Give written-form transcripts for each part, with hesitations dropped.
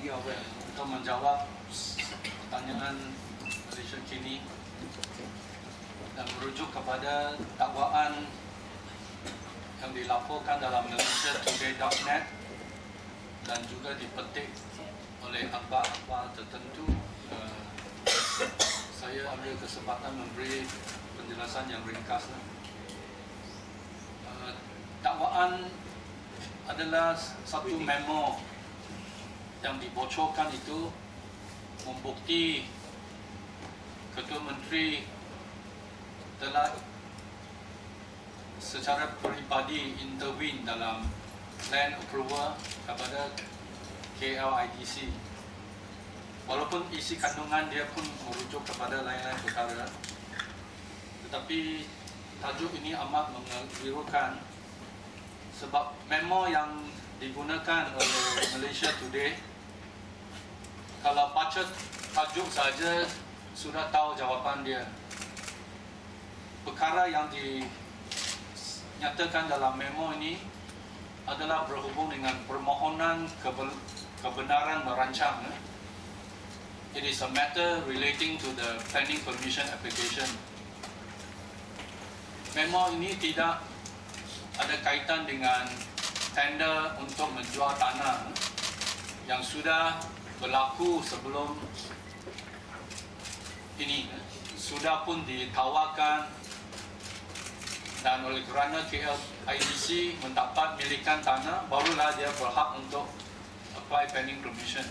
untuk menjawab pertanyaan Malaysia kini dan merujuk kepada dakwaan yang dilaporkan dalam malaysiatoday.net dan juga dipetik oleh akhbar-akhbar tertentu. Saya ambil kesempatan memberi penjelasan yang ringkas. Dakwaan adalah satu memo yang dibocorkan itu membukti Ketua Menteri telah secara peribadi intervene dalam land approval kepada KLIDC. Walaupun isi kandungan dia pun merujuk kepada lain-lain perkara, tetapi tajuk ini amat mengelirukan sebab memo yang digunakan oleh Malaysia Today, kalau baca tajuk saja sudah tahu jawapan dia. Perkara yang dinyatakan dalam memo ini adalah berhubung dengan permohonan kebenaran merancang. It is a matter relating to the planning permission application. Memo ini tidak ada kaitan dengan tender untuk menjual tanah yang sudah berlaku sebelum ini, sudah pun ditawarkan, dan oleh kerana KLIDC mendapat milikan tanah, barulah dia berhak untuk apply planning permission.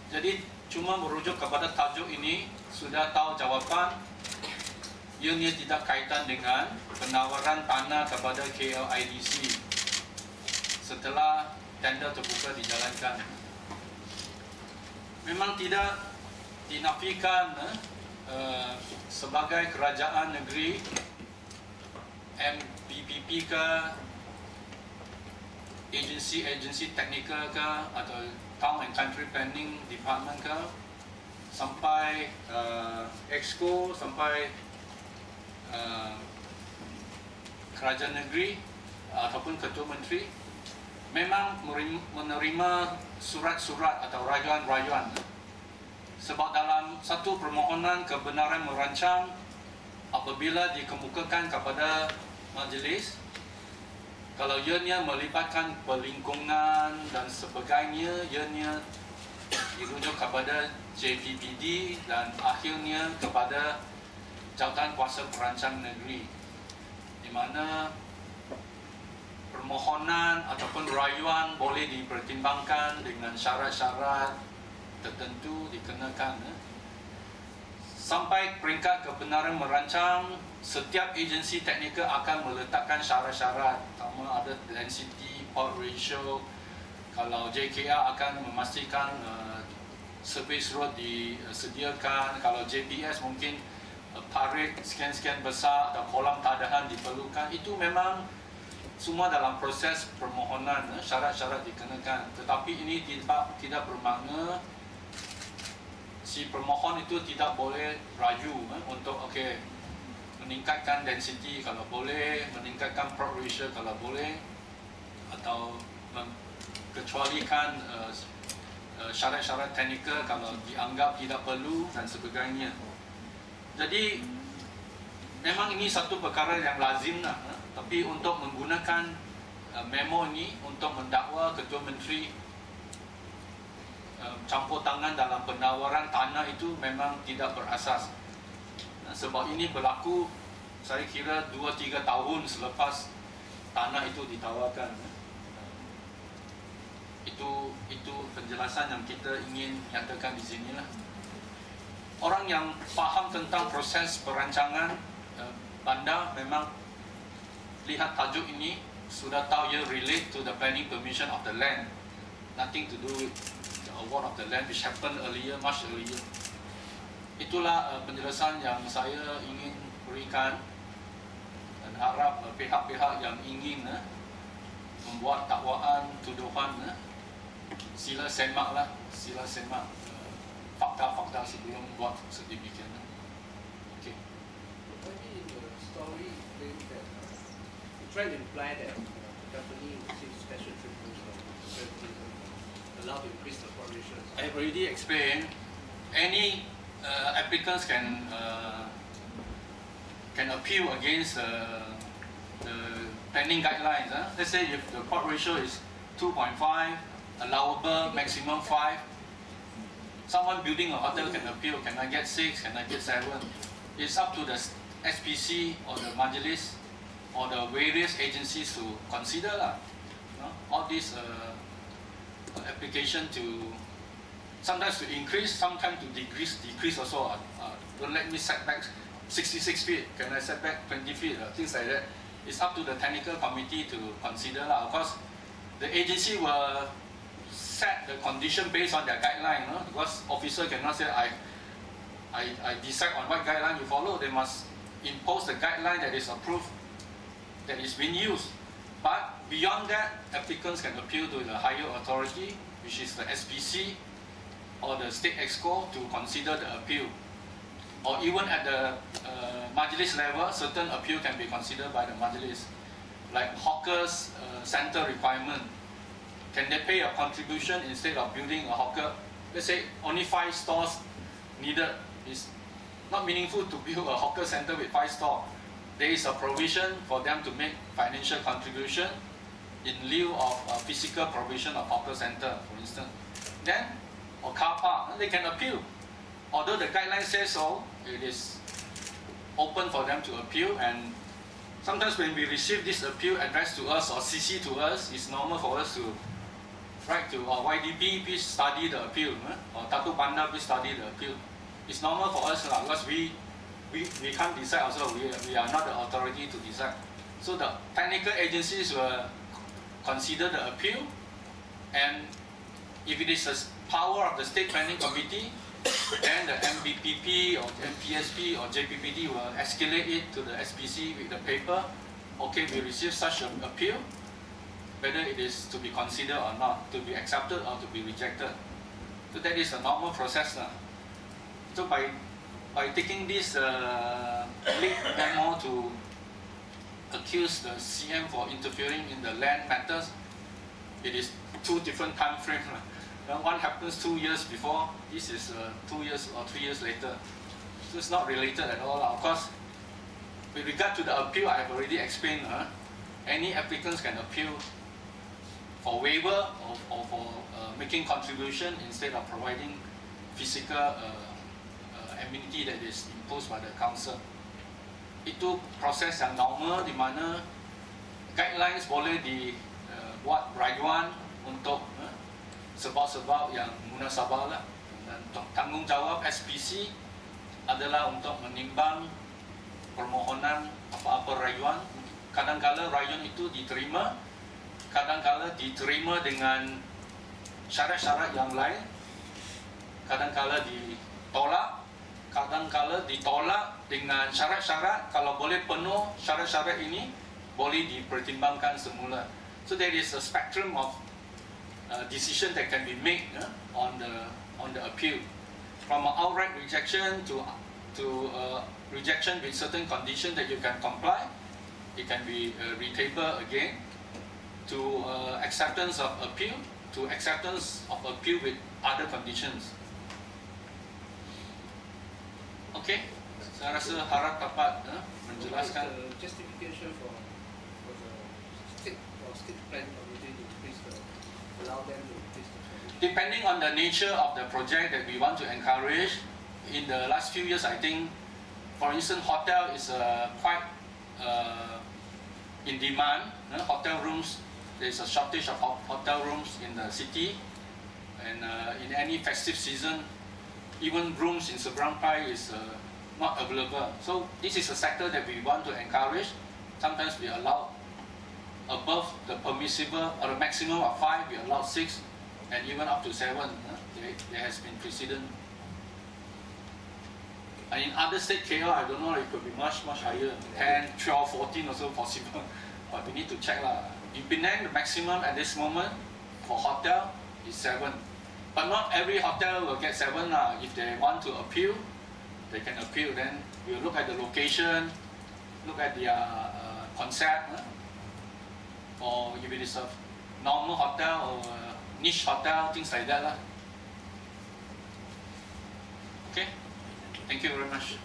Jadi cuma merujuk kepada tajuk ini sudah tahu jawapan. Ianya tidak kaitan dengan penawaran tanah kepada KLIDC setelah tender terbuka dijalankan. Memang tidak dinafikan sebagai kerajaan negeri, MPPP ke, agensi teknikal ke, atau Town and Country Planning Department ke, sampai Exco, sampai kerajaan negeri ataupun Ketua Menteri memang menerima surat-surat atau rayuan-rayuan. Sebab dalam satu permohonan kebenaran merancang, apabila dikemukakan kepada majlis, kalau ianya melibatkan pelingkungan dan sebagainya, ianya dirujuk kepada JPPD dan akhirnya kepada Jawatan Kuasa Perancang Negeri, di mana permohonan ataupun rayuan boleh dipertimbangkan dengan syarat-syarat tertentu dikenakan. Sampai peringkat kebenaran merancang, setiap agensi teknikal akan meletakkan syarat-syarat. Pertama ada density, port ratio. Kalau JKR akan memastikan service road disediakan. Kalau JPS mungkin parit sekian-sekian besar atau kolam tadahan diperlukan. Itu memang semua dalam proses permohonan, syarat-syarat dikenakan. Tetapi ini tidak bermakna si permohon itu tidak boleh raju untuk meningkatkan density kalau boleh, meningkatkan port ratio kalau boleh, atau kecualikan syarat-syarat teknikal kalau dianggap tidak perlu dan sebagainya. Jadi memang ini satu perkara yang lazim lah, tapi untuk menggunakan memo ini untuk mendakwa Ketua Menteri campur tangan dalam penawaran tanah itu memang tidak berasas. Sebab ini berlaku saya kira 2-3 tahun selepas tanah itu ditawarkan. Itu penjelasan yang kita ingin nyatakan di sinilah. Orang yang faham tentang proses perancangan bandar memang lihat tajuk ini sudah tahu ia relate to the planning permission of the land, nothing to do with the award of the land which happened earlier, much earlier. Itulah penjelasan yang saya ingin berikan, dan harap pihak-pihak yang ingin membuat dakwaan tuduhan sila semaklah, sila semak fakta-fakta sebelum buat sedemikian. Okay. Maybe in the story you claim that you try to imply that the company receives special treatment from federalism. allowed to increase the port ratio? I have already explained. Any applicants can appeal against the planning guidelines. Let's say if the port ratio is 2.5, allowable maximum 5. Someone building a hotel can appeal. Can I get 6? Can I get 7? It's up to the SPC or the Majlis or the various agencies to consider all these application to sometimes to increase, sometimes to decrease also. Don't let me set back 66 feet. Can I set back 20 feet? Things like that. It's up to the technical committee to consider. Of course, the agency will set the condition based on their guideline. Because officer cannot say I decide on what guideline you follow. They must impose the guideline that is approved, that is being used. But beyond that, applicants can appeal to the higher authority, which is the SPC or the State Exco, to consider the appeal. Or even at the Majlis level, certain appeal can be considered by the Majlis, like hawkers center requirement. Can they pay a contribution instead of building a hawker? Let's say only 5 stores needed. It's not meaningful to build a hawker center with 5 stores. There is a provision for them to make financial contribution in lieu of physical provision of hawker center, for instance. Then, or car park, they can appeal. Although the guideline says so, it is open for them to appeal. And sometimes when we receive this appeal addressed to us or CC to us, it's normal for us to write to YDP, please study the appeal, or Datuk Bandar, please study the appeal. It's normal for us because we can't decide also. We are not the authority to decide. So the technical agencies will consider the appeal, and if it is a power of the State Planning Committee, then the MBPP or MPSP or JPPD will escalate it to the SPC with the paper. Okay, we received such an appeal, whether it is to be considered or not, to be accepted or to be rejected. So that is a normal process. So by taking this leaked memo to accuse the CM for interfering in the land matters, it is 2 different time frames. One happens 2 years before, this is 2 years or 3 years later. So it's not related at all. Of course, with regard to the appeal, I have already explained, any applicants can appeal for waiver or for making contribution instead of providing physical amenity that is imposed by the council. Itu proses yang normal di mana guidelines boleh dibuat rayuan untuk sebab-sebab yang munasabah lah, dan tanggungjawab SPC adalah untuk menimbang permohonan apa-apa rayuan. Kadang-kala rayuan itu diterima, kadang-kala diterima dengan syarat-syarat yang lain, kadang-kala ditolak, kadang-kala ditolak dengan syarat-syarat. Kalau boleh penuh syarat-syarat ini, boleh dipertimbangkan semula. So there is a spectrum of decision that can be made on the appeal, from an outright rejection to rejection with certain conditions that you can comply. It can be retabled again, to acceptance of appeal, to acceptance of appeal with other conditions. Okay, saya rasa harap dapat menjelaskan. What is the justification for the state planning committee to increase allow them to increase the provision? Depending on the nature of the project that we want to encourage, in the last few years, I think, for instance, hotel is quite in demand. Hotel rooms, there's a shortage of hotel rooms in the city, and in any festive season, even rooms in Seberang Pai is not available. So this is a sector that we want to encourage. Sometimes we allow above the permissible or the maximum of 5, we allow 6, and even up to 7. There has been precedent. And in other state KL, I don't know, it could be much higher, 10, 12, 14 also possible. But we need to check lah. In Penang, the maximum at this moment for hotel is 7. But not every hotel will get 7 lah. If they want to appeal, they can appeal. Then we'll look at the location, look at their concept, or if it is a normal hotel or niche hotel, things like that lah. Okay, thank you very much.